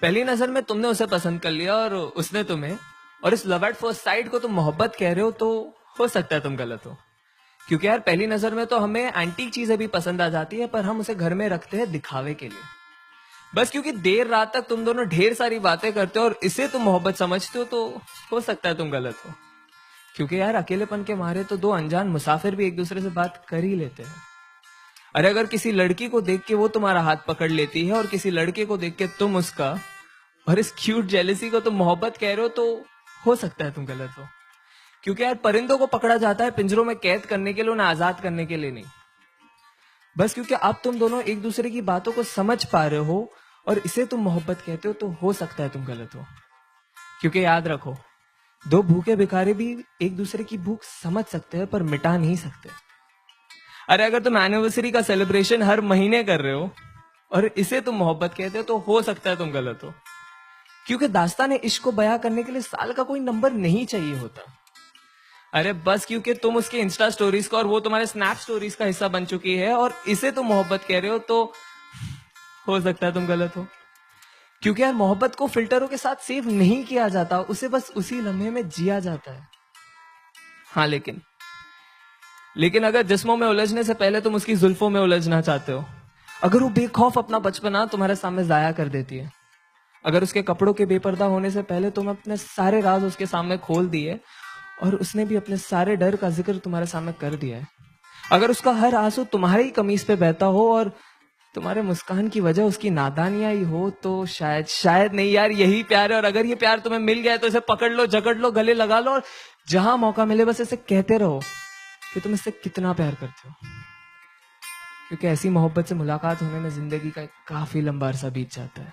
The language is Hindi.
पहली नजर में तुमने उसे पसंद कर लिया और उसने तुम्हें, और इस लव एट फर्स्ट साइट को तुम मोहब्बत कह रहे हो, तो हो सकता है तुम गलत हो। क्योंकि यार पहली नजर में तो हमें एंटीक चीजें भी पसंद आ जाती है, पर हम उसे घर में रखते हैं दिखावे के लिए। बस क्योंकि देर रात तक तुम दोनों ढेर सारी बातें करते हो और इसे तुम मोहब्बत समझते हो, तो हो सकता है तुम गलत हो। क्योंकि यार अकेलेपन के मारे तो दो अनजान मुसाफिर भी एक दूसरे से बात कर ही लेते हैं। अरे अगर किसी लड़की को देख के वो तुम्हारा हाथ पकड़ लेती है और किसी लड़के को देख के तुम उसका, और इस क्यूट जेलेसी को तुम मोहब्बत कह रहे हो, तो हो सकता है तुम गलत हो। क्योंकि यार परिंदों को पकड़ा जाता है पिंजरों में कैद करने के लिए, उन्हें आजाद करने के लिए नहीं। बस क्योंकि अब तुम दोनों एक दूसरे की बातों को समझ पा रहे हो और इसे तुम मोहब्बत कहते हो, तो हो सकता है तुम गलत हो। क्योंकि याद रखो, दो भूखे भिखारी भी एक दूसरे की भूख समझ सकते हैं पर मिटा नहीं सकते। अरे अगर तुम एनिवर्सरी का सेलिब्रेशन हर महीने कर रहे हो और इसे तुम मोहब्बत कहते हो, तो हो सकता है तुम गलत हो। क्योंकि दास्तान इश्क को बयां करने के लिए साल का कोई नंबर नहीं चाहिए होता। अरे बस क्योंकि तुम उसके इंस्टा स्टोरीज का और वो तुम्हारे स्नैप स्टोरीज का हिस्सा बन चुकी है और इसे तुम मोहब्बत कह रहे हो, तो हो सकता है तुम गलत हो। क्योंकि यार मोहब्बत को फिल्टरों के साथ सेव नहीं किया जाता, उसे बस उसी लम्हे में जिया जाता है। हाँ लेकिन अगर जिस्मों में उलझने से पहले तुम उसकी जुल्फों में उलझना चाहते हो, अगर वो बेखौफ अपना बचपना तुम्हारे सामने जाया कर देती है, अगर उसके कपड़ों के बेपर्दा होने से पहले तुम अपने सारे राज उसके सामने खोल दिए और उसने भी अपने सारे डर का जिक्र तुम्हारे सामने कर दिया है, अगर उसका हर आंसू तुम्हारी ही कमीज पे बहता हो और तुम्हारे मुस्कान की वजह उसकी नादानियां ही हो, तो शायद नहीं यार, यही प्यार है। और अगर ये प्यार तुम्हें मिल गया है तो इसे पकड़ लो, जकड़ लो, गले लगा लो और जहां मौका मिले बस इसे कहते रहो कि तुम इससे कितना प्यार करते हो। क्योंकि ऐसी मोहब्बत से मुलाकात होने में जिंदगी का एक काफी लंबा अरसा बीत जाता है।